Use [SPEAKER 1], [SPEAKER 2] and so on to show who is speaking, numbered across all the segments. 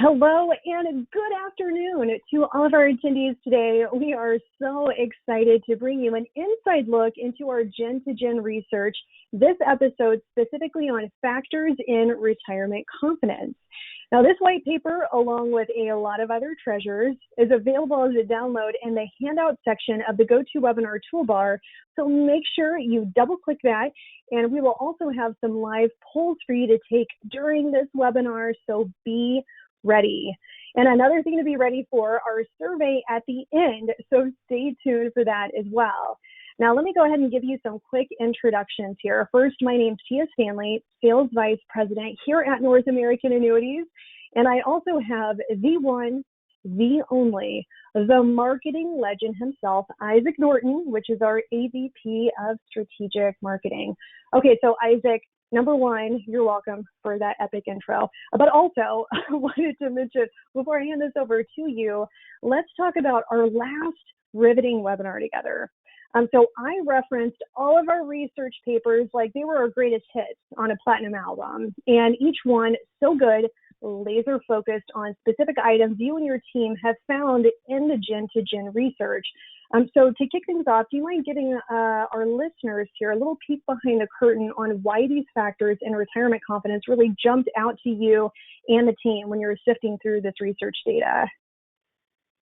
[SPEAKER 1] Hello and good afternoon to all of our attendees today. We are so excited to bring you an inside look into our gen-to-gen research, this episode specifically on factors in retirement confidence. Now, this white paper, along with a lot of other treasures, is available as a download in the handout section of the GoToWebinar toolbar, so make sure you double-click that, and we will also have some live polls for you to take during this webinar, so be ready. And another thing to be ready for, our survey at the end, so stay tuned for that as well. Now, let me go ahead and give you some quick introductions here. First, my name's Tia Stanley, Sales Vice President here at North American Annuities, and I also have the one, the only, the marketing legend himself, Isaac Norton, which is our AVP of Strategic Marketing. Okay, so Isaac, number one, you're welcome for that epic intro. But also, I wanted to mention, before I hand this over to you, let's talk about our last riveting webinar together. So I referenced all of our research papers like they were our greatest hits on a platinum album, and each one so good, laser focused on specific items you and your team have found in the gen-to-gen research. So to kick things off, do you mind giving our listeners here a little peek behind the curtain on why these factors in retirement confidence really jumped out to you and the team when you were sifting through this research data?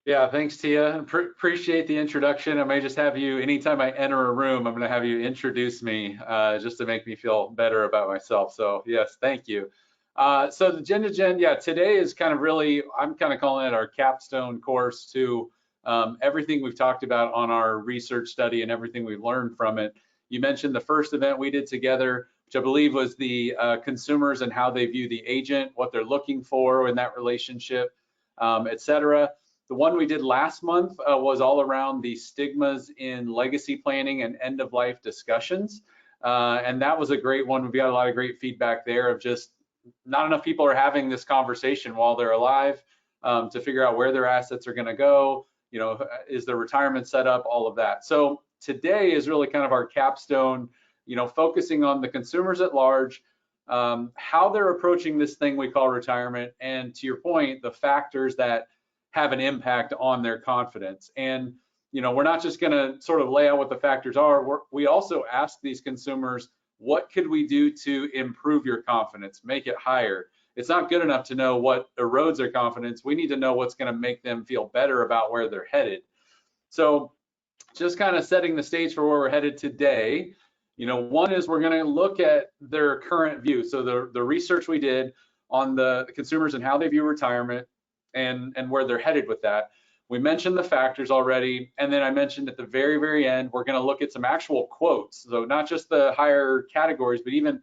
[SPEAKER 2] Yeah, thanks, Tia. Appreciate the introduction. I may just have you, anytime I enter a room, I'm going to have you introduce me just to make me feel better about myself. So yes, thank you. So the gen-to-gen, yeah, today is kind of really, I'm kind of calling it our capstone course to everything we've talked about on our research study and everything we've learned from it. You mentioned the first event we did together, which I believe was the consumers and how they view the agent, what they're looking for in that relationship, et cetera. The one we did last month was all around the stigmas in legacy planning and end-of-life discussions. And that was a great one. We got a lot of great feedback there of just not enough people are having this conversation while they're alive to figure out where their assets are going to go. You know, is their retirement set up, all of that. So today is really kind of our capstone, you know, focusing on the consumers at large, how they're approaching this thing we call retirement, and to your point, the factors that have an impact on their confidence. And, you know, we're not just going to sort of lay out what the factors are. We also ask these consumers, what could we do to improve your confidence, make it higher? It's not good enough to know what erodes their confidence. We need to know what's going to make them feel better about where they're headed. So just kind of setting the stage for where we're headed today, you know, one is we're going to look at their current view. So the research we did on the consumers and how they view retirement, and where they're headed with that. We mentioned the factors already, and then I mentioned at the very, very end, we're going to look at some actual quotes. So not just the higher categories, but even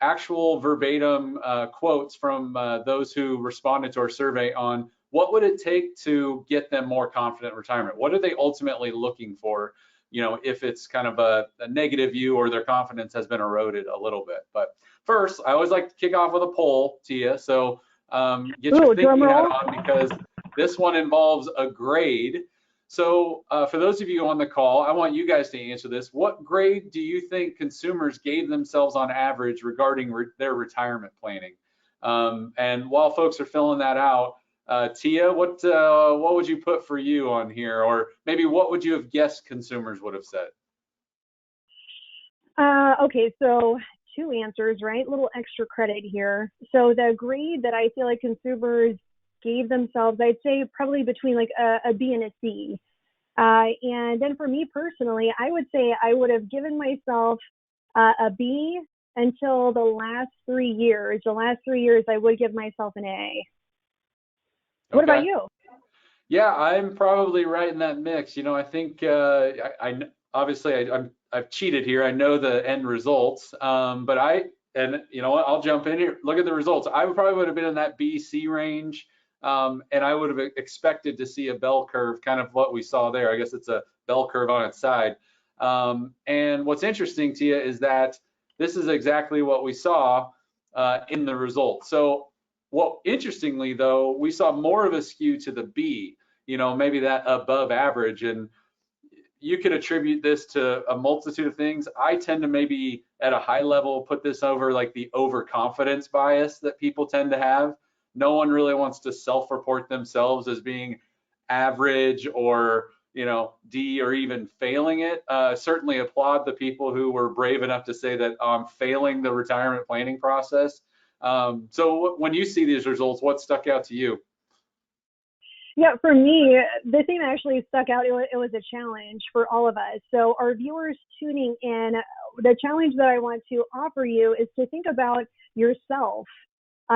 [SPEAKER 2] actual verbatim quotes from those who responded to our survey on what would it take to get them more confident in retirement? What are they ultimately looking for? You know, if it's kind of a negative view or their confidence has been eroded a little bit. But first, I always like to kick off with a poll, Tia. So get your thinking hat on, because this one involves a grade. So for those of you on the call, I want you guys to answer this. What grade do you think consumers gave themselves on average regarding their retirement planning? And while folks are filling that out, Tia, what would you put for you on here? Or maybe what would you have guessed consumers would have said?
[SPEAKER 1] Okay, so two answers, right? A little extra credit here. So the grade that I feel like consumers gave themselves, I'd say probably between like a B and a C. And then for me personally, I would say I would have given myself a B until the last 3 years. The last 3 years, I would give myself an A. What about you?
[SPEAKER 2] Yeah, I'm probably right in that mix. You know, I think obviously I've cheated here. I know the end results, but you know what, I'll jump in here. Look at the results. I probably would have been in that B-C range, and I would have expected to see a bell curve, kind of what we saw there. I guess it's a bell curve on its side. And what's interesting, Tia, is that this is exactly what we saw in the results. So interestingly though, we saw more of a skew to the B, you know, maybe that above average. And you could attribute this to a multitude of things. I tend to maybe at a high level put this over like the overconfidence bias that people tend to have. no one really wants to self-report themselves as being average or, D or even failing it. Certainly applaud the people who were brave enough to say that I'm failing the retirement planning process. So when you see these results, what stuck out to you?
[SPEAKER 1] Yeah, for me, the thing that actually stuck out, it was a challenge for all of us. So our viewers tuning in, the challenge that I want to offer you is to think about yourself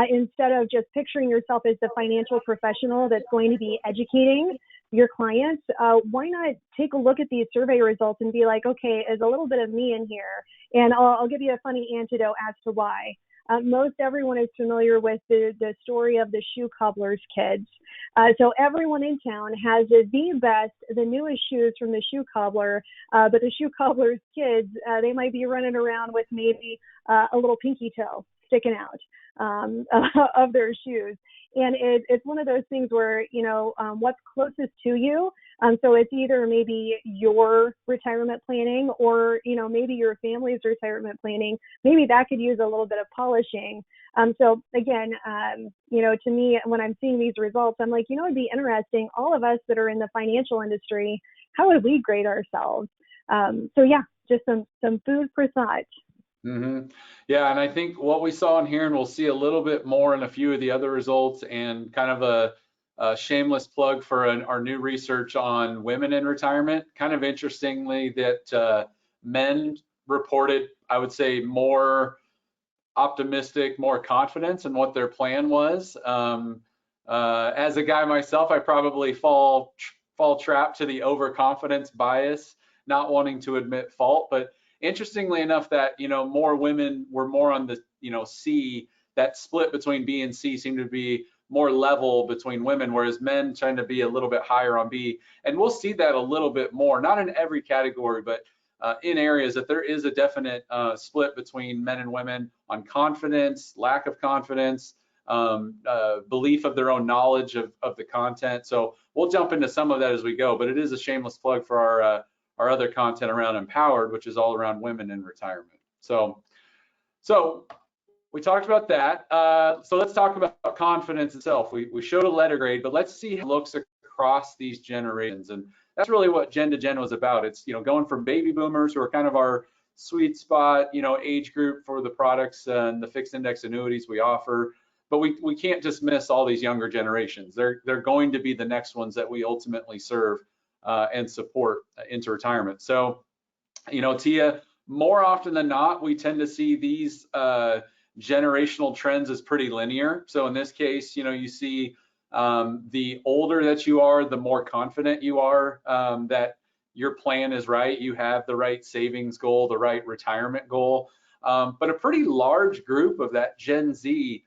[SPEAKER 1] instead of just picturing yourself as the financial professional that's going to be educating your clients. Why not take a look at these survey results and be like, okay, there's a little bit of me in here, and I'll give you a funny antidote as to why. Most everyone is familiar with the story of the shoe cobbler's kids. So everyone in town has the best, the newest shoes from the shoe cobbler, but the shoe cobbler's kids, they might be running around with maybe a little pinky toe sticking out of their shoes. And it's one of those things where, what's closest to you. So it's either maybe your retirement planning or, maybe your family's retirement planning. Maybe that could use a little bit of polishing. So again, to me, when I'm seeing these results, I'm like, it'd be interesting. All of us that are in the financial industry, how would we grade ourselves? So yeah, just some food for thought.
[SPEAKER 2] Mm-hmm. Yeah, and I think what we saw in here, and we'll see a little bit more in a few of the other results, and kind of a shameless plug for our new research on women in retirement. Kind of interestingly, that men reported, I would say, more optimistic, more confidence in what their plan was. As a guy myself, I probably fall trapped to the overconfidence bias, not wanting to admit fault, but interestingly enough, that more women were more on the C. That split between B and C seemed to be more level between women, whereas men tend to be a little bit higher on B. And we'll see that a little bit more, not in every category, but in areas that there is a definite split between men and women on confidence, lack of confidence, belief of their own knowledge of the content. So we'll jump into some of that as we go, but it is a shameless plug for our other content around Empowered, which is all around women in retirement. So we talked about that. So let's talk about confidence itself. We showed a letter grade, but let's see how it looks across these generations. And that's really what Gen to Gen was about. It's going from baby boomers, who are kind of our sweet spot age group for the products and the fixed index annuities we offer. But we can't just miss all these younger generations. They're going to be the next ones that we ultimately serve and support into retirement. So, Tia, more often than not, we tend to see these generational trends as pretty linear. So in this case, you see the older that you are, the more confident you are that your plan is right. You have the right savings goal, the right retirement goal. But a pretty large group of that Gen Z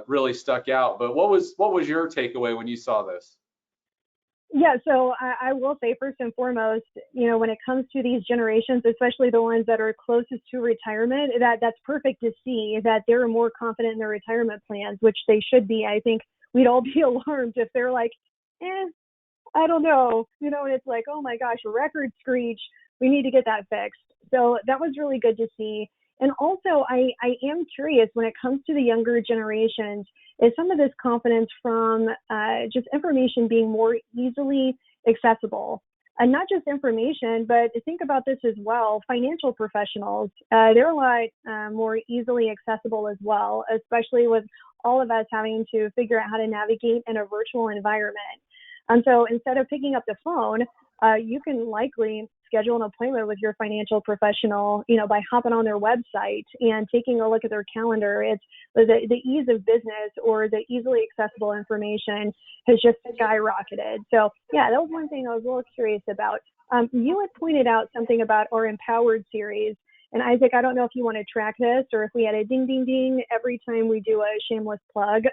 [SPEAKER 2] really stuck out. But what was your takeaway when you saw this?
[SPEAKER 1] Yeah, so I will say first and foremost, when it comes to these generations, especially the ones that are closest to retirement, that's perfect to see that they're more confident in their retirement plans, which they should be. I think we'd all be alarmed if they're like, I don't know, and it's like, oh my gosh, record screech, we need to get that fixed. So that was really good to see. And also, I am curious when it comes to the younger generations, is some of this confidence from just information being more easily accessible? And not just information, but think about this as well. Financial professionals, they're a lot more easily accessible as well, especially with all of us having to figure out how to navigate in a virtual environment. And so instead of picking up the phone, you can likely schedule an appointment with your financial professional, by hopping on their website and taking a look at their calendar. It's the ease of business or the easily accessible information has just skyrocketed. So yeah, that was one thing I was a little curious about. You had pointed out something about our Empowered series. And Isaac, I don't know if you want to track this or if we had a ding, ding, ding every time we do a shameless plug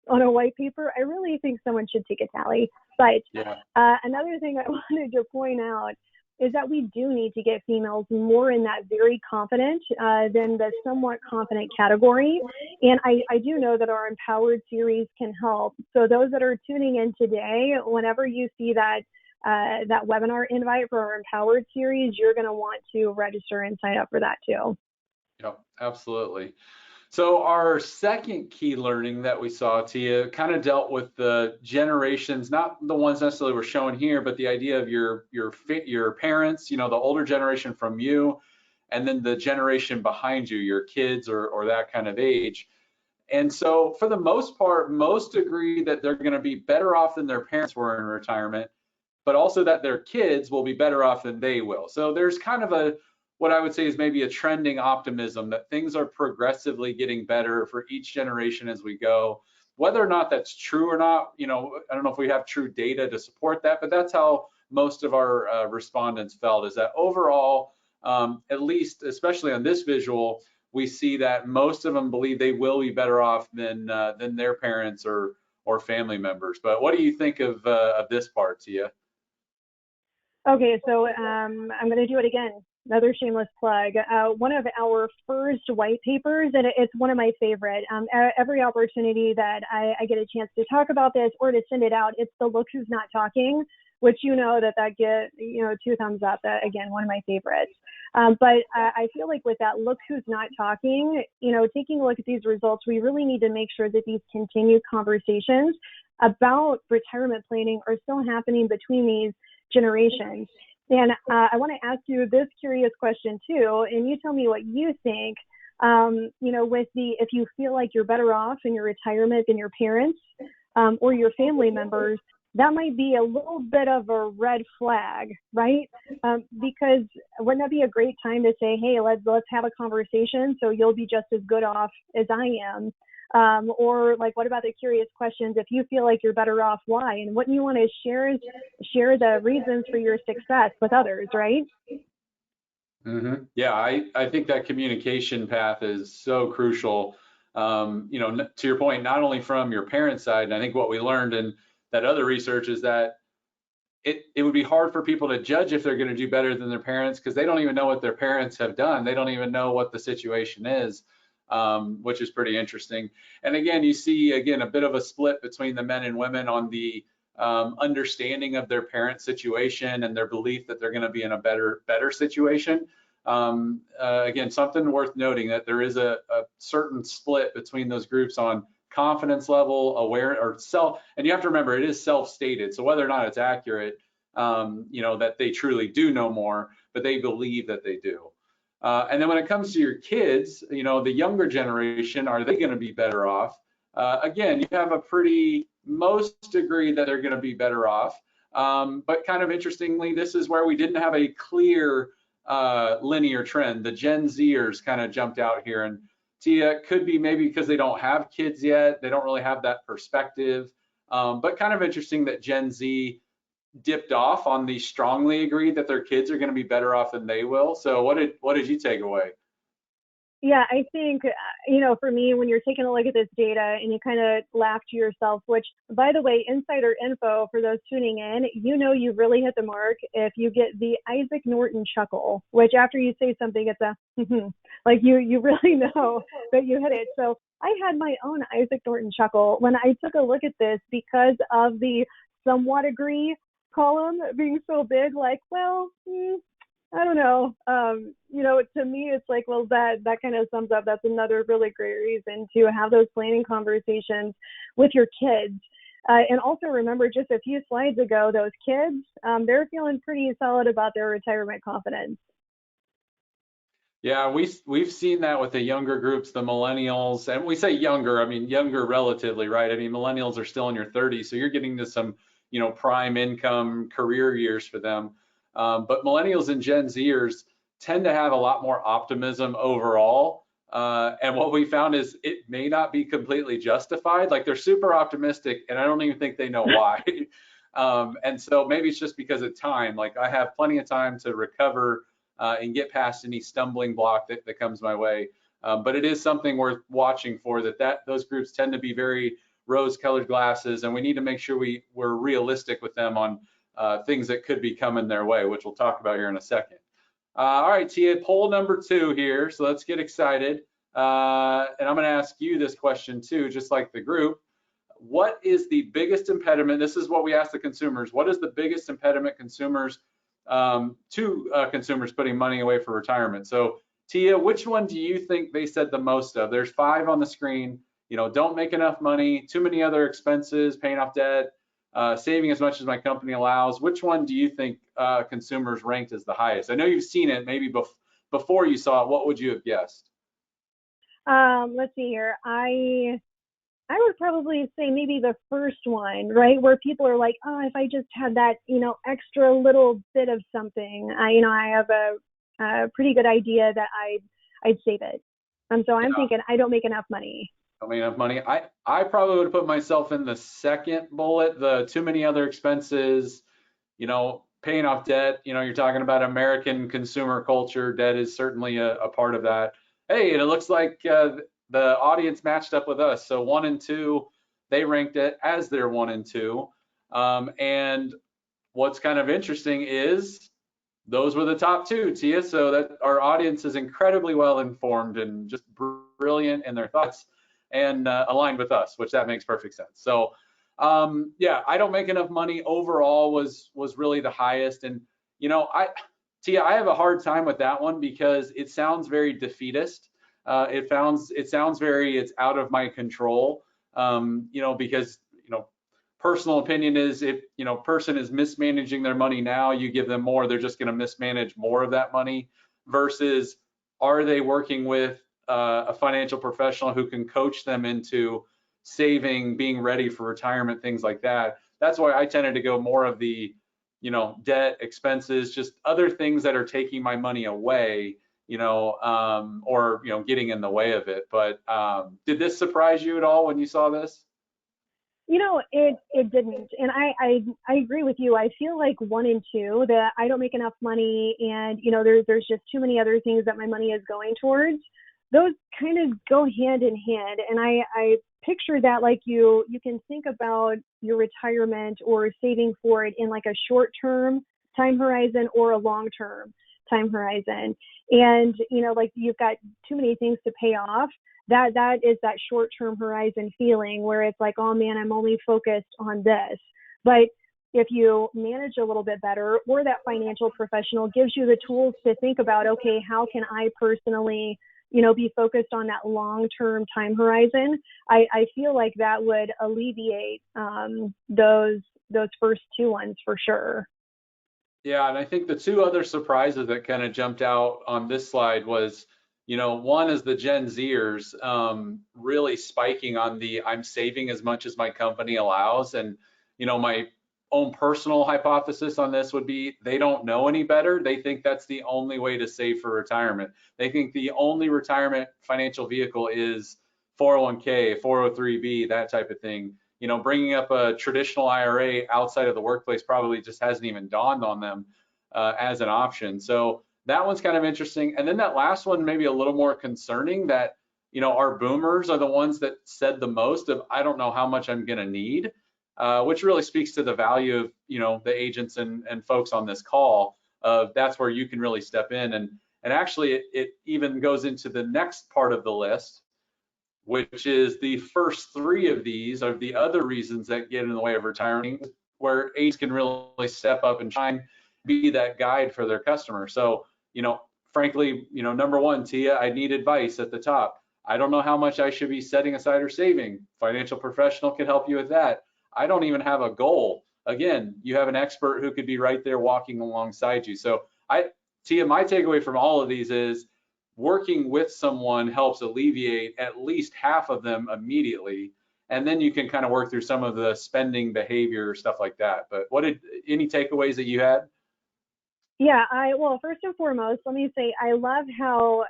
[SPEAKER 1] on a white paper. I really think someone should take a tally. But
[SPEAKER 2] yeah.
[SPEAKER 1] Another thing I wanted to point out is that we do need to get females more in that very confident than the somewhat confident category. And I do know that our Empowered series can help. So those that are tuning in today, whenever you see that webinar invite for our Empowered series, you're going to want to register and sign up for that too.
[SPEAKER 2] Yep, absolutely. So our second key learning that we saw, Tia, kind of dealt with the generations, not the ones necessarily we're showing here, but the idea of your parents, the older generation from you, and then the generation behind you, your kids or that kind of age. And so for the most part, most agree that they're going to be better off than their parents were in retirement, but also that their kids will be better off than they will. So there's kind of what I would say is maybe a trending optimism that things are progressively getting better for each generation as we go. Whether or not that's true or not, I don't know if we have true data to support that, but that's how most of our respondents felt, is that overall, at least, especially on this visual, we see that most of them believe they will be better off than their parents or family members. But what do you think of this part, Tia?
[SPEAKER 1] Okay, so I'm going to do it again. Another shameless plug. One of our first white papers, and it's one of my favorite. Every opportunity that I get a chance to talk about this or to send it out, it's the Look Who's Not Talking, which that get 2 thumbs up. Again, one of my favorites. But I feel like with that Look Who's Not Talking, taking a look at these results, we really need to make sure that these continued conversations about retirement planning are still happening between these generations. And I want to ask you this curious question too, and you tell me what you think. If you feel like you're better off in your retirement than your parents or your family members, that might be a little bit of a red flag, right? Because wouldn't that be a great time to say, hey, let's have a conversation so you'll be just as good off as I am? Or like, what about the curious questions? If you feel like you're better off, why? And wouldn't you want to share the reasons for your success with others, right?
[SPEAKER 2] Mm-hmm. Yeah, I think that communication path is so crucial. To your point, not only from your parents' side, and I think what we learned in that other research is that it would be hard for people to judge if they're going to do better than their parents because they don't even know what their parents have done. They don't even know what the situation is. Which is pretty interesting. And again, you see, a bit of a split between the men and women on the understanding of their parent situation and their belief that they're going to be in a better situation. Again, something worth noting that there is a certain split between those groups on confidence level, aware or self, and you have to remember it is self-stated. So whether or not it's accurate, that they truly do know more, but they believe that they do. And then when it comes to your kids, the younger generation, are they going to be better off? Again, you have most agree that they're going to be better off. But kind of interestingly, this is where we didn't have a clear linear trend. The Gen Zers kind of jumped out here, and Tia, could be maybe because they don't have kids yet. They don't really have that perspective. But kind of interesting that Gen Z dipped off on the strongly agreed that their kids are going to be better off than they will. So what did you take away?
[SPEAKER 1] Yeah, I think, for me, when you're taking a look at this data and you kind of laugh to yourself, which, by the way, insider info for those tuning in, you really hit the mark if you get the Isaac Norton chuckle, which after you say something, it's a, like you really know that you hit it. So I had my own Isaac Norton chuckle when I took a look at this because of the somewhat agree column being so big, like, well, I don't know. To me, it's like, well, that kind of sums up. That's another really great reason to have those planning conversations with your kids. And also remember, just a few slides ago, those kids, they're feeling pretty solid about their retirement confidence.
[SPEAKER 2] Yeah, we've seen that with the younger groups, the millennials, and we say younger, I mean younger relatively, right? I mean millennials are still in your 30s, so you're getting to some, prime income career years for them. But millennials and Gen Zers tend to have a lot more optimism overall. And what we found is it may not be completely justified. Like they're super optimistic, and I don't even think they know why. And so maybe it's just because of time. Like I have plenty of time to recover and get past any stumbling block that comes my way. But it is something worth watching for, those groups tend to be very rose-colored glasses, and we need to make sure we're realistic with them on things that could be coming their way, which we'll talk about here in a second. All right, Tia, poll number 2 here, so let's get excited. And I'm going to ask you this question too, just like the group. What is the biggest impediment? This is what we ask the consumers. What is the biggest impediment consumers putting money away for retirement? So Tia, which one do you think they said the most of? There's 5 on the screen. Don't make enough money, too many other expenses, paying off debt, saving as much as my company allows. Which one do you think consumers ranked as the highest? I know you've seen it maybe before you saw it. What would you have guessed?
[SPEAKER 1] Let's see here. I would probably say maybe the first one, right? Where people are like, oh, if I just had that, extra little bit of something, I have a pretty good idea that I'd save it. So I'm thinking I don't make enough money.
[SPEAKER 2] Don't make enough money. I probably would have put myself in the second bullet, the too many other expenses, paying off debt. You're talking about American consumer culture. Debt is certainly a part of that. Hey, and it looks like the audience matched up with us. So 1 and 2, they ranked it as their 1 and 2. And what's kind of interesting is those were the top 2, Tia. So that our audience is incredibly well informed and just brilliant in their thoughts and aligned with us, which that makes perfect sense. So yeah, I don't make enough money overall was really the highest. And Tia, I have a hard time with that one because it sounds very defeatist. It sounds very, it's out of my control. Because personal opinion is if person is mismanaging their money now, you give them more, they're just going to mismanage more of that money, versus are they working with a financial professional who can coach them into saving, being ready for retirement, things like that. That's why I tended to go more of the debt, expenses, just other things that are taking my money away, or getting in the way of it. But did this surprise you at all when you saw this?
[SPEAKER 1] It didn't. And I agree with you. I feel like 1 and 2, that I don't make enough money, and there's just too many other things that my money is going towards. Those kind of go hand in hand. And I picture that like you can think about your retirement or saving for it in like a short-term time horizon or a long-term time horizon. And, like you've got too many things to pay off. That is that short-term horizon feeling where it's like, oh man, I'm only focused on this. But if you manage a little bit better, or that financial professional gives you the tools to think about, okay, how can I personally, be focused on that long-term time horizon, I feel like that would alleviate those first 2 ones for sure.
[SPEAKER 2] Yeah, and I think the 2 other surprises that kind of jumped out on this slide was, one is the Gen Zers really spiking on the I'm saving as much as my company allows. And, my own personal hypothesis on this would be they don't know any better. They think that's the only way to save for retirement. They think the only retirement financial vehicle is 401k, 403b, that type of thing. Bringing up a traditional IRA outside of the workplace probably just hasn't even dawned on them as an option. So that one's kind of interesting. And then that last one, maybe a little more concerning, that, our boomers are the ones that said the most of, I don't know how much I'm going to need, which really speaks to the value of, the agents and folks on this call. That's where you can really step in. And actually, it even goes into the next part of the list, which is the first 3 of these are the other reasons that get in the way of retiring, where agents can really step up and try and be that guide for their customer. So, frankly, number 1, Tia, I need advice at the top. I don't know how much I should be setting aside or saving. Financial professional can help you with that. I don't even have a goal. Again, you have an expert who could be right there walking alongside you. So Tia, my takeaway from all of these is working with someone helps alleviate at least half of them immediately. And then you can kind of work through some of the spending behavior, stuff like that. But any takeaways that you had?
[SPEAKER 1] Yeah, well, first and foremost, let me say I love how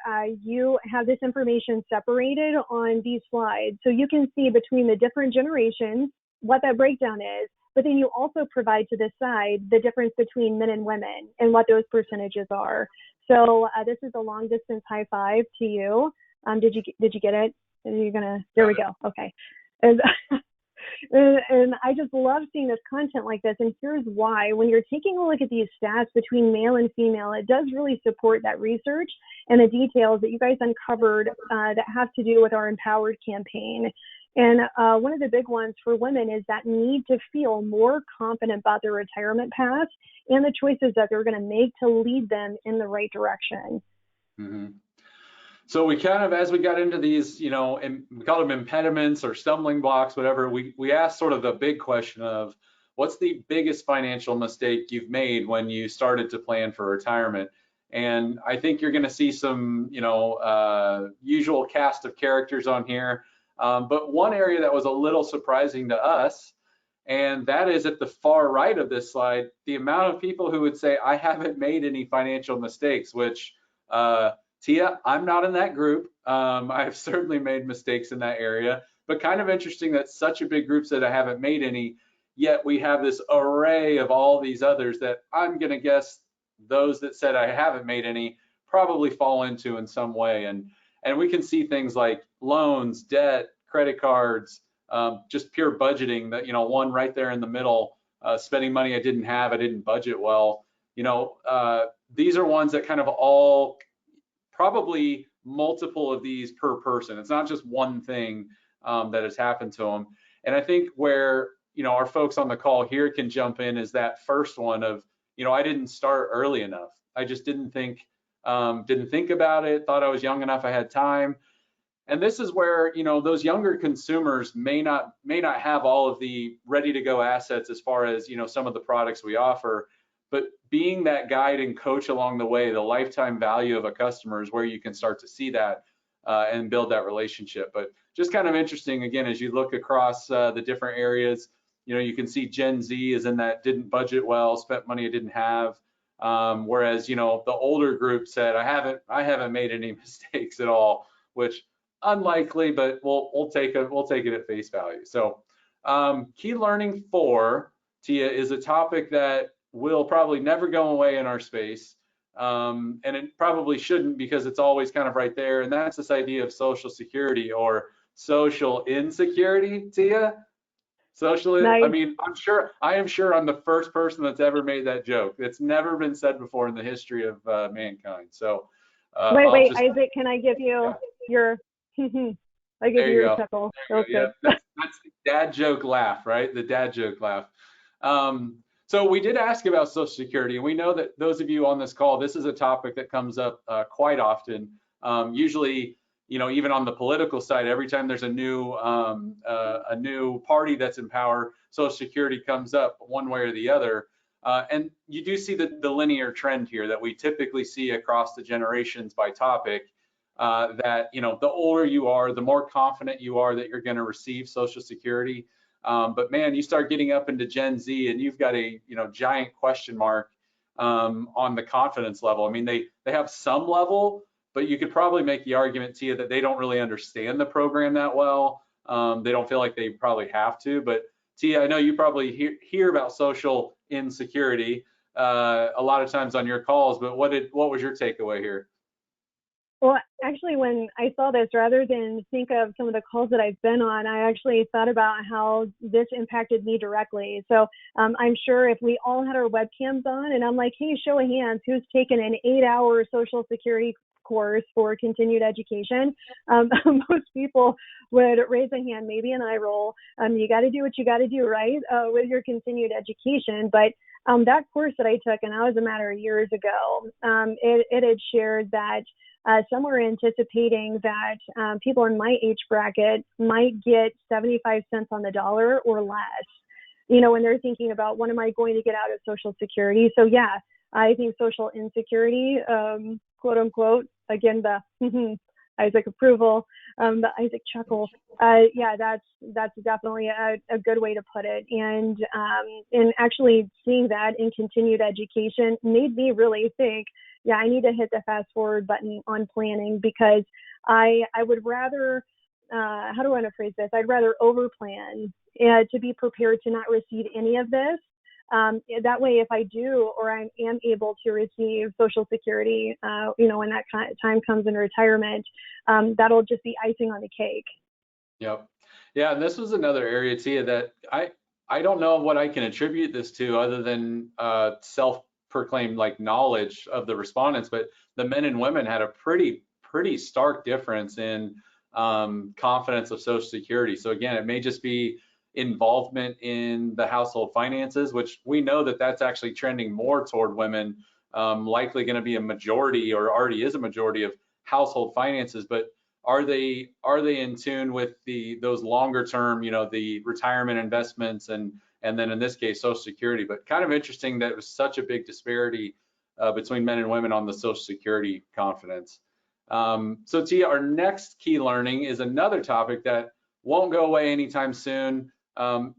[SPEAKER 1] you have this information separated on these slides. So you can see between the different generations what that breakdown is, but then you also provide to this side the difference between men and women and what those percentages are. So this is a long distance high five to you. Did you get it? There we go. Okay. And I just love seeing this content like this. And here's why. When you're taking a look at these stats between male and female, it does really support that research and the details that you guys uncovered that have to do with our Empowered campaign. And one of the big ones for women is that need to feel more confident about their retirement path and the choices that they're going to make to lead them in the right direction.
[SPEAKER 2] Mm-hmm. So we kind of, as we got into these, we call them impediments or stumbling blocks, whatever, we asked sort of the big question of what's the biggest financial mistake you've made when you started to plan for retirement? And I think you're going to see some, usual cast of characters on here. But one area that was a little surprising to us, and that is at the far right of this slide, the amount of people who would say, I haven't made any financial mistakes, which, Tia, I'm not in that group. I've certainly made mistakes in that area, but kind of interesting that such a big group said I haven't made any, yet we have this array of all these others that I'm going to guess those that said I haven't made any probably fall into in some way. And we can see things like loans, debt, credit cards, just pure budgeting, that, one right there in the middle, spending money I didn't have, I didn't budget well. These are ones that kind of all, probably multiple of these per person. It's not just one thing that has happened to them. And I think where, our folks on the call here can jump in is that first one of, I didn't start early enough. I just didn't think about it, thought I was young enough, I had time. And this is where, those younger consumers may not have all of the ready to go assets as far as, some of the products we offer, but being that guide and coach along the way, the lifetime value of a customer is where you can start to see that and build that relationship. But just kind of interesting, again, as you look across the different areas, you can see Gen Z is in that didn't budget well, spent money I didn't have. Whereas, the older group said, I haven't made any mistakes at all, which unlikely, but we'll take it at face value. So key learning 4, Tia, is a topic that will probably never go away in our space. And it probably shouldn't, because it's always kind of right there. And that's this idea of Social Security or social insecurity, Tia.
[SPEAKER 1] Nice.
[SPEAKER 2] I mean, I am sure I'm the first person that's ever made that joke. It's never been said before in the history of mankind. So
[SPEAKER 1] wait, Isaac, can I give you your, I give you your chuckle.
[SPEAKER 2] Yeah, that's the dad joke laugh, right? The dad joke laugh. So we did ask about Social Security, and we know that those of you on this call, this is a topic that comes up quite often. Usually, even on the political side, every time there's a new party that's in power, Social Security comes up one way or the other. And you do see the linear trend here that we typically see across the generations by topic, that, the older you are, the more confident you are that you're going to receive Social Security. But man, you start getting up into Gen Z and you've got a, giant question mark on the confidence level. I mean, they have some level, but you could probably make the argument, Tia, that they don't really understand the program that well. They don't feel like they probably have to. But Tia, I know you probably hear about social insecurity a lot of times on your calls, but what was your takeaway here?
[SPEAKER 1] Well, actually, when I saw this, rather than think of some of the calls that I've been on, I actually thought about how this impacted me directly. So I'm sure if we all had our webcams on and I'm like, hey, show of hands, who's taken an 8-hour Social Security course for continued education, most people would raise a hand, maybe an eye roll. You got to do what you got to do, right, with your continued education. But that course that I took, and that was a matter of years ago, it had shared that some were anticipating that people in my age bracket might get 75 cents on the dollar or less, when they're thinking about what am I going to get out of Social Security. So yeah, I think social insecurity, quote unquote, again, the Isaac approval, the Isaac chuckle. Yeah, that's definitely a good way to put it. And actually seeing that in continued education made me really think, yeah, I need to hit the fast forward button on planning, because I would rather, how do I want to phrase this? I'd rather over plan to be prepared to not receive any of this. That way, if I do, or I am able to receive Social Security, when that time comes in retirement, that'll just be icing on the cake.
[SPEAKER 2] Yep. Yeah, and this was another area, Tia, that I don't know what I can attribute this to other than self-proclaimed knowledge of the respondents, but the men and women had a pretty stark difference in confidence of Social Security. So again, it may just be involvement in the household finances, which we know that that's actually trending more toward women, likely going to be a majority, or already is a majority, of household finances, but are they in tune with those longer term, the retirement investments and then in this case Social Security? But kind of interesting that it was such a big disparity between men and women on the Social Security confidence. So Tia, our next key learning is another topic that won't go away anytime soon.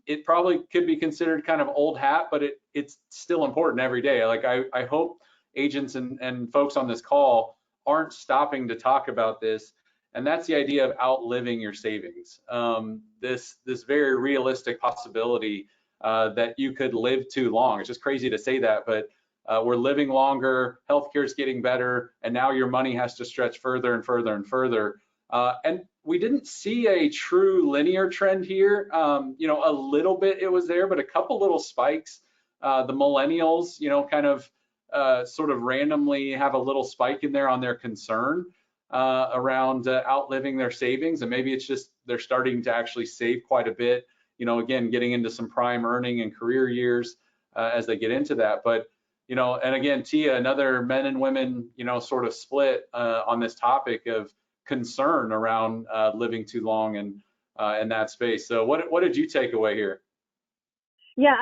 [SPEAKER 2] It probably could be considered kind of old hat, but it's still important every day. Like I hope agents and folks on this call aren't stopping to talk about this, and that's the idea of outliving your savings. This very realistic possibility that you could live too long. It's just crazy to say that, but we're living longer, healthcare is getting better, and now your money has to stretch further and further and further. And we didn't see a true linear trend here. A little bit it was there, but a couple little spikes. The millennials, kind of sort of randomly have a little spike in there on their concern around outliving their savings, and maybe it's just they're starting to actually save quite a bit. Again, getting into some prime earning and career years as they get into that. But and again, Tia, another men and women, sort of split on this topic of concern around living too long and in that space. So what did you take away here?
[SPEAKER 1] Yeah,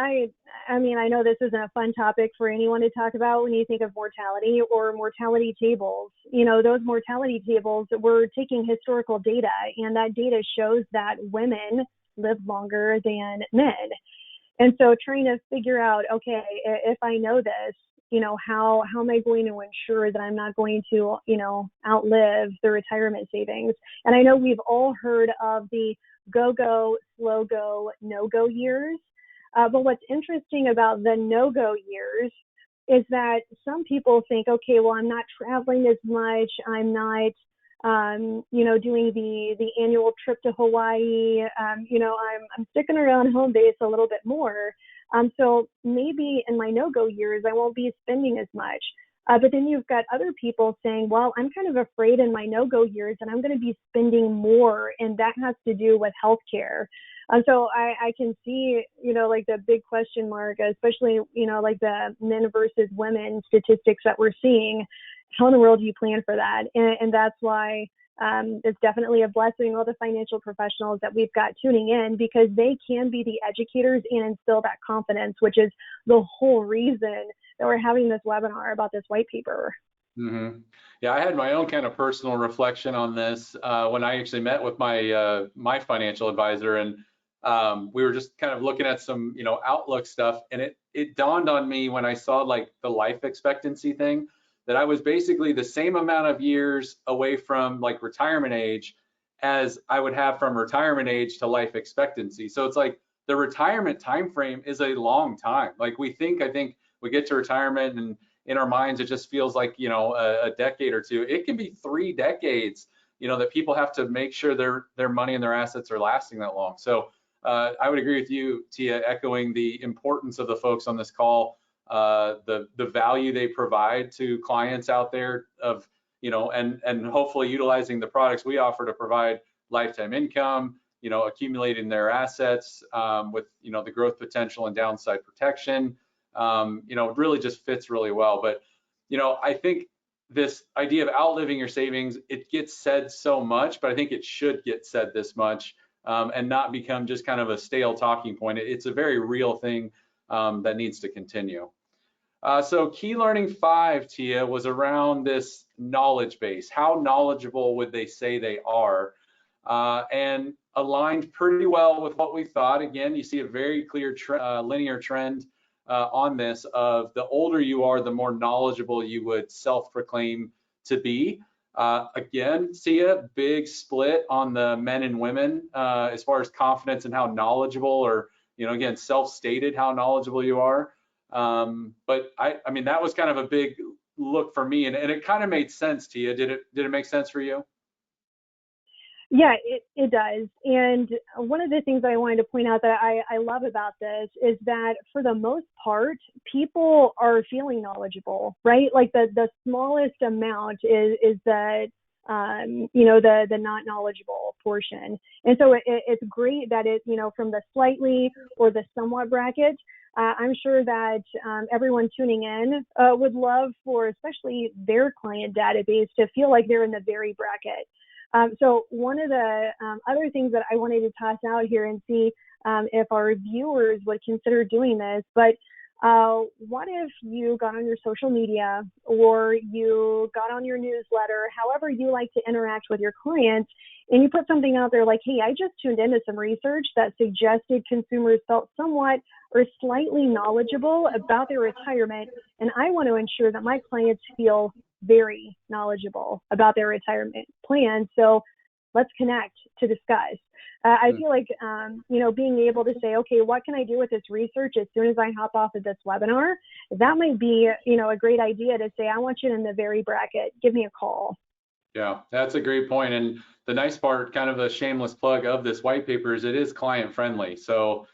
[SPEAKER 1] I mean, I know this isn't a fun topic for anyone to talk about when you think of mortality or mortality tables. Those mortality tables, we're taking historical data, and that data shows that women live longer than men. And so trying to figure out, okay, if I know this, how am I going to ensure that I'm not going to, outlive the retirement savings? And I know we've all heard of the go, slow go, no-go years. But what's interesting about the no-go years is that some people think, okay, well, I'm not traveling as much. I'm not, doing the annual trip to Hawaii. I'm sticking around home base a little bit more. So maybe in my no-go years, I won't be spending as much. But then you've got other people saying, well, I'm kind of afraid in my no-go years and I'm going to be spending more, and that has to do with healthcare. So I can see, like the big question mark, especially, like the men versus women statistics that we're seeing. How in the world do you plan for that? And that's why it's definitely a blessing, all the financial professionals that we've got tuning in, because they can be the educators and instill that confidence, which is the whole reason that we're having this webinar about this white paper.
[SPEAKER 2] Mm-hmm. Yeah, I had my own kind of personal reflection on this when I actually met with my my financial advisor, and we were just kind of looking at some outlook stuff, and it dawned on me when I saw like the life expectancy thing that I was basically the same amount of years away from like retirement age as I would have from retirement age to life expectancy. So it's like the retirement time frame is a long time. Like I think we get to retirement and in our minds it just feels like a decade or two. It can be 3 decades that people have to make sure their money and their assets are lasting that long. So I would agree with you, Tia, echoing the importance of the folks on this call, the value they provide to clients out there of and hopefully utilizing the products we offer to provide lifetime income, accumulating their assets with the growth potential and downside protection. It really just fits really well. But I think this idea of outliving your savings, it gets said so much, but I think it should get said this much and not become just kind of a stale talking point. It's a very real thing that needs to continue. So key learning 5, Tia, was around this knowledge base. How knowledgeable would they say they are? And aligned pretty well with what we thought. Again, you see a very clear linear trend on this of the older you are, the more knowledgeable you would self-proclaim to be. Again, Tia, big split on the men and women as far as confidence and how knowledgeable, or again, self-stated how knowledgeable you are. But I mean, that was kind of a big look for me, and it kind of made sense, Tia. Did it make sense for you?
[SPEAKER 1] Yeah, it does. And one of the things that I wanted to point out that I love about this is that for the most part, people are feeling knowledgeable, right? Like the smallest amount is the the not knowledgeable portion. And so it's great that it, from the slightly or the somewhat bracket, I'm sure that everyone tuning in would love for especially their client database to feel like they're in the very bracket. So one of the other things that I wanted to toss out here and see if our viewers would consider doing this, but what if you got on your social media or you got on your newsletter, however you like to interact with your clients, and you put something out there like, hey, I just tuned into some research that suggested consumers felt somewhat or slightly knowledgeable about their retirement, and I want to ensure that my clients feel very knowledgeable about their retirement plan. So let's connect to discuss. I feel like, being able to say, okay, what can I do with this research as soon as I hop off of this webinar? That might be, a great idea to say, I want you in the very bracket. Give me a call.
[SPEAKER 2] Yeah, that's a great point. And the nice part, kind of a shameless plug of this white paper, is it is client friendly. So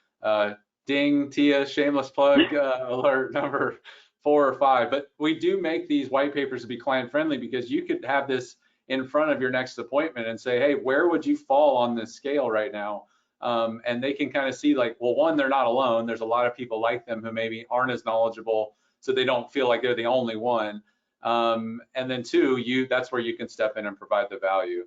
[SPEAKER 2] ding, Tia, shameless plug alert number 4 or 5. But we do make these white papers to be client friendly because you could have this in front of your next appointment and say, hey, where would you fall on this scale right now? And they can kind of see like, well, one, they're not alone. There's a lot of people like them who maybe aren't as knowledgeable, so they don't feel like they're the only one. And then 2, that's where you can step in and provide the value.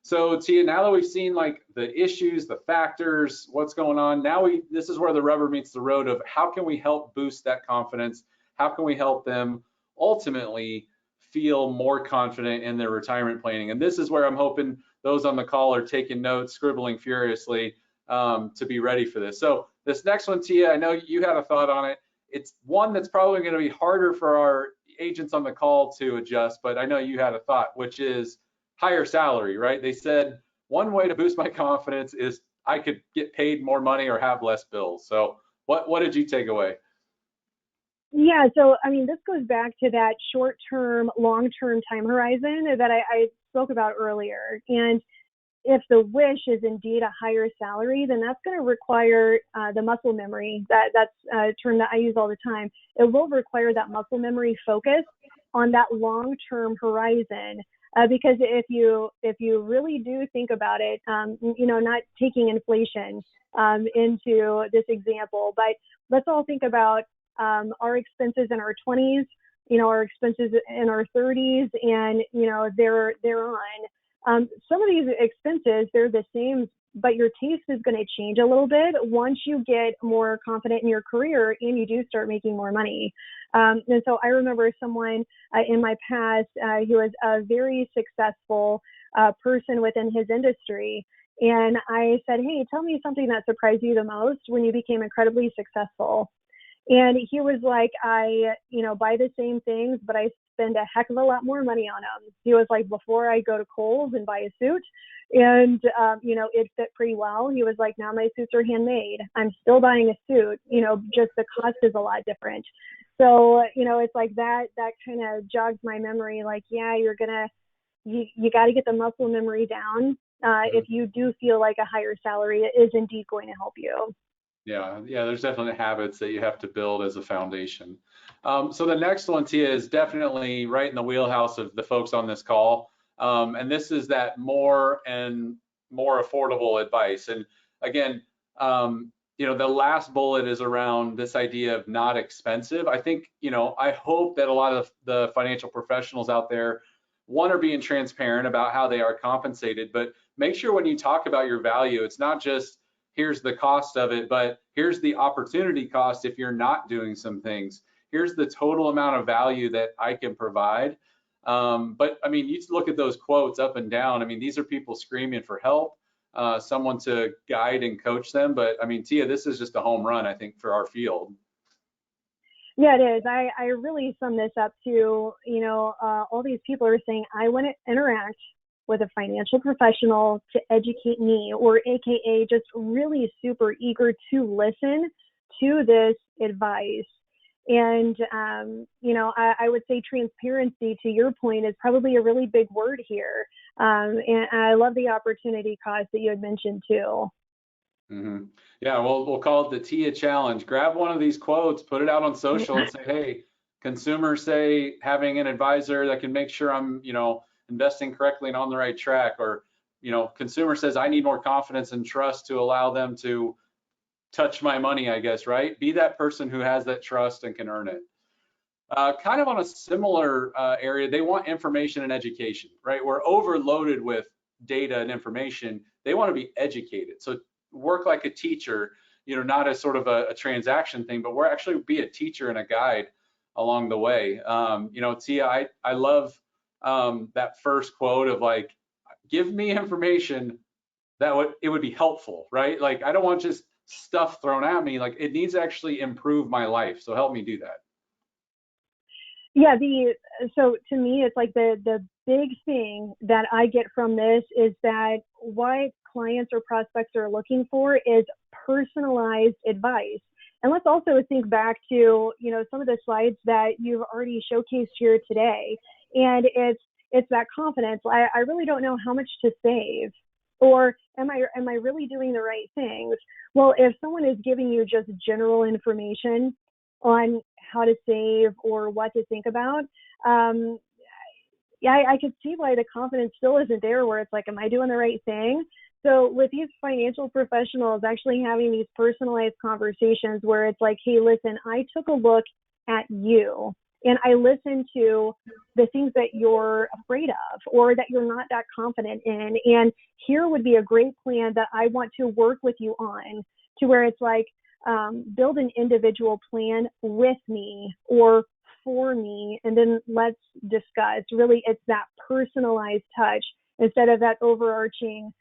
[SPEAKER 2] So Tia, now that we've seen like the issues, the factors, what's going on, now this is where the rubber meets the road of how can we help boost that confidence? How can we help them ultimately feel more confident in their retirement planning? And this is where I'm hoping those on the call are taking notes, scribbling furiously to be ready for this. So this next one, Tia, I know you had a thought on it. It's one that's probably going to be harder for our agents on the call to adjust, but I know you had a thought, which is higher salary, right? They said one way to boost my confidence is I could get paid more money or have less bills. So what did you take away?
[SPEAKER 1] Yeah, so I mean, this goes back to that short-term, long-term time horizon that I spoke about earlier. And if the wish is indeed a higher salary, then that's going to require the muscle memory. That's a term that I use all the time. It will require that muscle memory focus on that long-term horizon. Because if you really do think about it, not taking inflation into this example, but let's all think about our expenses in our 20s, our expenses in our 30s, and they're on. Some of these expenses, they're the same, but your taste is going to change a little bit once you get more confident in your career and you do start making more money. And so I remember someone in my past, he was a very successful person within his industry. And I said, hey, tell me something that surprised you the most when you became incredibly successful. And he was like, I buy the same things, but I spend a heck of a lot more money on them. He was like, before I go to Kohl's and buy a suit and, it fit pretty well. He was like, now my suits are handmade. I'm still buying a suit, just the cost is a lot different. So, it's like that kind of jogs my memory. Like, yeah, you got to get the muscle memory down. If you do feel like a higher salary, it is indeed going to help you.
[SPEAKER 2] Yeah, there's definitely habits that you have to build as a foundation. So the next one, Tia, is definitely right in the wheelhouse of the folks on this call. And this is that more and more affordable advice. And again, the last bullet is around this idea of not expensive. I think, I hope that a lot of the financial professionals out there, one, are being transparent about how they are compensated, but make sure when you talk about your value, it's not just here's the cost of it, but here's the opportunity cost if you're not doing some things. Here's the total amount of value that I can provide. But I mean, you look at those quotes up and down. I mean, these are people screaming for help, someone to guide and coach them. But I mean, Tia, this is just a home run, I think, for our field.
[SPEAKER 1] Yeah, it is. I really sum this up to, all these people are saying, I want to interact with a financial professional to educate me, or AKA just really super eager to listen to this advice. And, I would say transparency, to your point, is probably a really big word here. And I love the opportunity cost that you had mentioned too.
[SPEAKER 2] Mm-hmm. Yeah, we'll call it the Tia challenge. Grab one of these quotes, put it out on social and say, hey, consumers say having an advisor that can make sure I'm, investing correctly and on the right track, or, consumer says I need more confidence and trust to allow them to touch my money, I guess, right? Be that person who has that trust and can earn it. Kind of on a similar area, they want information and education, right? We're overloaded with data and information. They want to be educated. So work like a teacher, not as sort of a transaction thing, but we're actually be a teacher and a guide along the way. Tia, I love that first quote of like, give me information that it would be helpful, right? Like, I don't want just stuff thrown at me. Like, it needs to actually improve my life. So help me do that.
[SPEAKER 1] Yeah, so to me, it's like the big thing that I get from this is that what clients or prospects are looking for is personalized advice. And let's also think back to, some of the slides that you've already showcased here today. And it's that confidence. I really don't know how much to save, or am I really doing the right things? Well, if someone is giving you just general information on how to save or what to think about, I could see why the confidence still isn't there, where it's like, am I doing the right thing? So with these financial professionals actually having these personalized conversations where it's like, hey, listen, I took a look at you and I listened to the things that you're afraid of or that you're not that confident in. And here would be a great plan that I want to work with you on, to where it's like, build an individual plan with me or for me, and then let's discuss. Really, it's that personalized touch instead of that overarching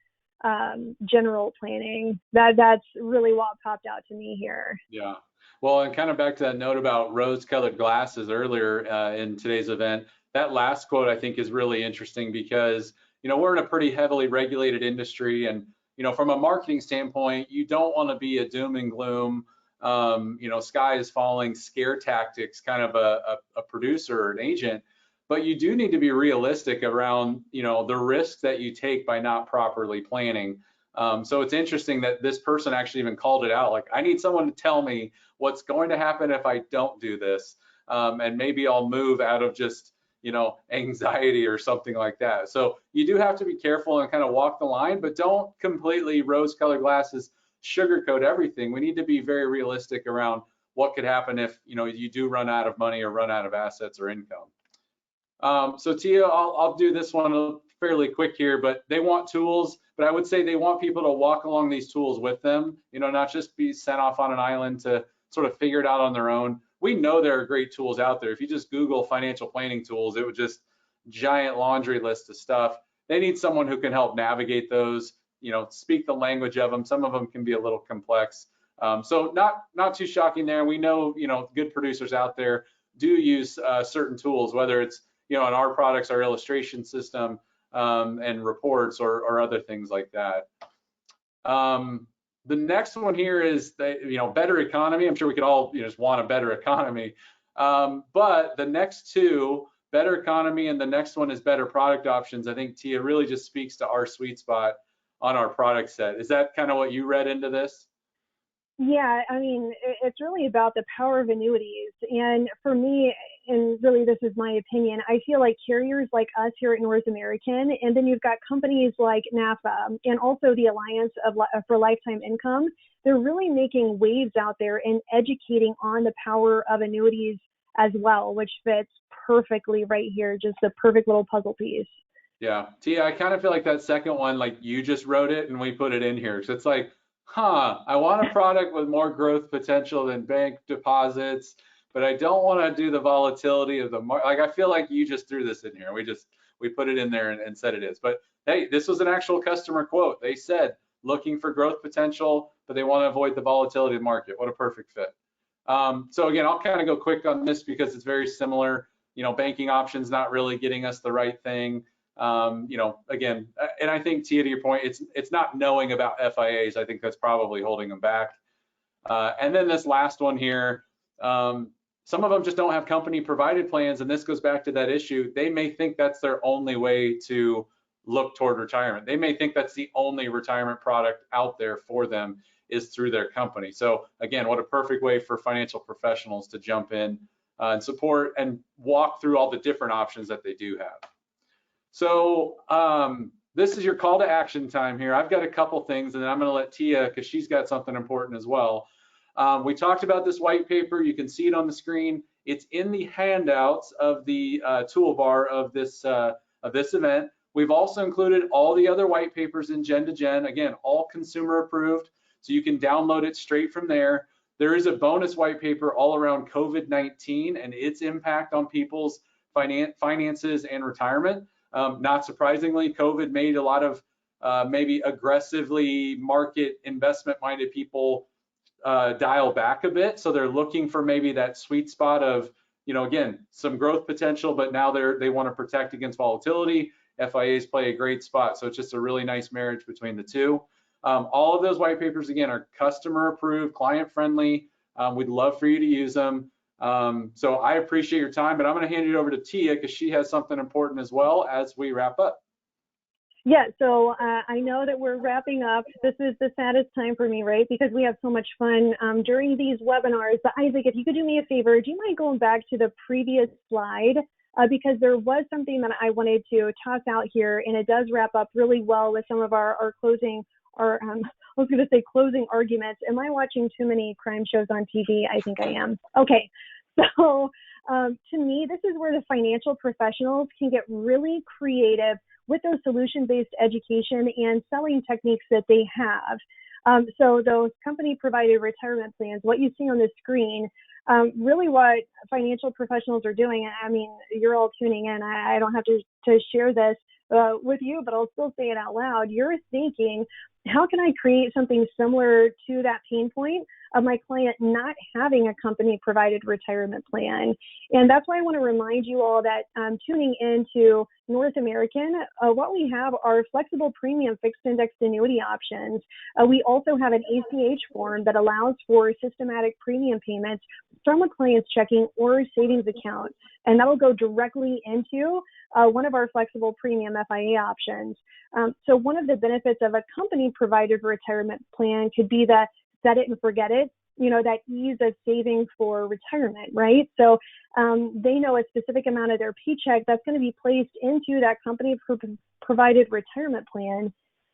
[SPEAKER 1] general planning. That's really what popped out to me here.
[SPEAKER 2] Yeah. Well, and kind of back to that note about rose-colored glasses earlier in today's event, that last quote I think is really interesting because, we're in a pretty heavily regulated industry, and from a marketing standpoint, you don't want to be a doom and gloom, sky is falling, scare tactics kind of a producer or an agent, but you do need to be realistic around, the risks that you take by not properly planning. So it's interesting that this person actually even called it out. Like, I need someone to tell me what's going to happen if I don't do this. And maybe I'll move out of just, anxiety or something like that. So you do have to be careful and kind of walk the line, but don't completely rose-colored glasses sugarcoat everything. We need to be very realistic around what could happen if, you do run out of money or run out of assets or income. So Tia, I'll do this one fairly quick here, but they want tools, but I would say they want people to walk along these tools with them, not just be sent off on an island to sort of figure it out on their own. We know there are great tools out there. If you just Google financial planning tools, it would just giant laundry list of stuff. They need someone who can help navigate those, speak the language of them. Some of them can be a little complex. So not too shocking there. We know, good producers out there do use certain tools, whether it's, in our products, our illustration system, and reports or other things like that. The next one here is better economy. I'm sure we could all just want a better economy, but the next two, better economy, and the next one is better product options. I think Tia really just speaks to our sweet spot on our product set. Is that kind of what you read into this?
[SPEAKER 1] Yeah, I mean, it's really about the power of annuities. And for me, and really this is my opinion, I feel like carriers like us here at North American, and then you've got companies like NAFA and also the Alliance for Lifetime Income, they're really making waves out there and educating on the power of annuities as well, which fits perfectly right here, just a perfect little puzzle piece.
[SPEAKER 2] Yeah, Tia, I kind of feel like that second one, like you just wrote it and we put it in here. So it's like, I want a product with more growth potential than bank deposits, but I don't want to do the volatility of the market. Like, I feel like you just threw this in here. We put it in there and said it is. But hey, this was an actual customer quote. They said looking for growth potential, but they want to avoid the volatility of the market. What a perfect fit. So again, I'll kind of go quick on this because it's very similar. Banking options not really getting us the right thing. Again, and I think, Tia, to your point, it's not knowing about FIAs. I think that's probably holding them back. And then this last one here, some of them just don't have company provided plans, and this goes back to that issue. They may think that's their only way to look toward retirement. They may think that's the only retirement product out there for them is through their company. So again, what a perfect way for financial professionals to jump in and support and walk through all the different options that they do have. So this is your call to action time here. I've got a couple things, and then I'm going to let Tia, because she's got something important as well. We talked about this white paper. You can see it on the screen. It's in the handouts of the toolbar of this event. We've also included all the other white papers in Gen to Gen. Again, all consumer approved, so you can download it straight from there. There is a bonus white paper all around COVID-19 and its impact on people's finances and retirement. Not surprisingly, COVID made a lot of maybe aggressively market investment-minded people dial back a bit. So they're looking for maybe that sweet spot of, again, some growth potential, but now they want to protect against volatility. FIAs play a great spot. So it's just a really nice marriage between the two. All of those white papers, again, are customer approved, client friendly. We'd love for you to use them. So I appreciate your time, but I'm going to hand it over to Tia because she has something important as well as we wrap up.
[SPEAKER 1] Yeah, so I know that we're wrapping up. This is the saddest time for me, right? Because we have so much fun during these webinars. But Isaac, if you could do me a favor, do you mind going back to the previous slide? Because there was something that I wanted to toss out here, and it does wrap up really well with some of our closing, I was going to say closing arguments. Am I watching too many crime shows on TV? I think I am. Okay, so to me, this is where the financial professionals can get really creative with those solution-based education and selling techniques that they have. So those company-provided retirement plans, what you see on the screen, really what financial professionals are doing. I mean, you're all tuning in. I don't have to share this with you, but I'll still say it out loud. You're thinking, how can I create something similar to that pain point of my client not having a company-provided retirement plan? And that's why I want to remind you all that tuning into North American, what we have are flexible premium fixed indexed annuity options. We also have an ACH form that allows for systematic premium payments from a client's checking or savings account, and that'll go directly into one of our flexible premium FIA options. So one of the benefits of a company-provided retirement plan could be the set it and forget it, that ease of saving for retirement, right? So they know a specific amount of their paycheck that's going to be placed into that company-provided retirement plan.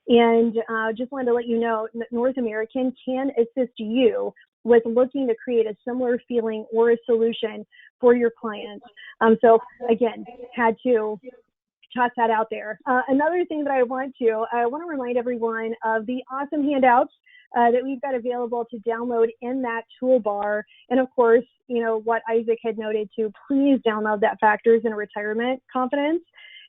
[SPEAKER 1] And just wanted to let you know that North American can assist you with looking to create a similar feeling or a solution for your clients. So again, had to toss that out there. Another thing that I want to remind everyone of the awesome handouts that we've got available to download in that toolbar. And of course, what Isaac had noted too, please download that Factors in Retirement Confidence.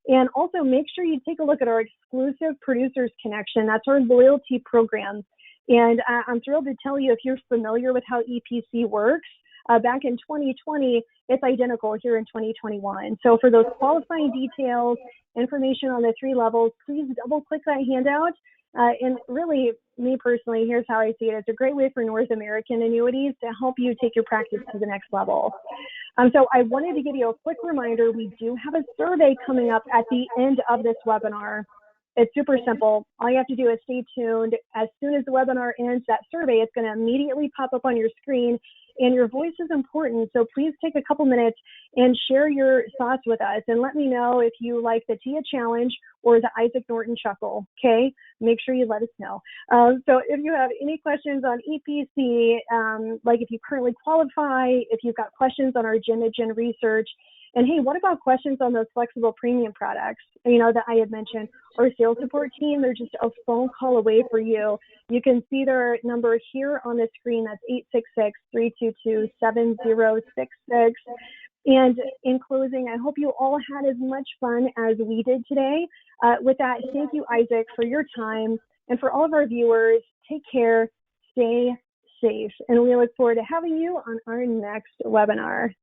[SPEAKER 1] And also make sure you take a look at our exclusive Producers Connection. That's our loyalty program. And I'm thrilled to tell you, if you're familiar with how EPC works, back in 2020, it's identical here in 2021. So for those qualifying details, information on the 3 levels, please double click that handout. And really, me personally, here's how I see it. It's a great way for North American annuities to help you take your practice to the next level. So I wanted to give you a quick reminder. We do have a survey coming up at the end of this webinar. It's super simple. All you have to do is stay tuned. As soon as the webinar ends, that survey is going to immediately pop up on your screen, and your voice is important. So please take a couple minutes and share your thoughts with us, and let me know if you like the Tia Challenge or the Isaac Norton Chuckle, okay? Make sure you let us know. So if you have any questions on EPC, like if you currently qualify, if you've got questions on our Gen to Gen research, and hey, what about questions on those flexible premium products, that I had mentioned? Our sales support team, they're just a phone call away for you. You can see their number here on the screen. That's 866-322-7066. And in closing, I hope you all had as much fun as we did today. With that, thank you, Isaac, for your time. And for all of our viewers, take care, stay safe. And we look forward to having you on our next webinar.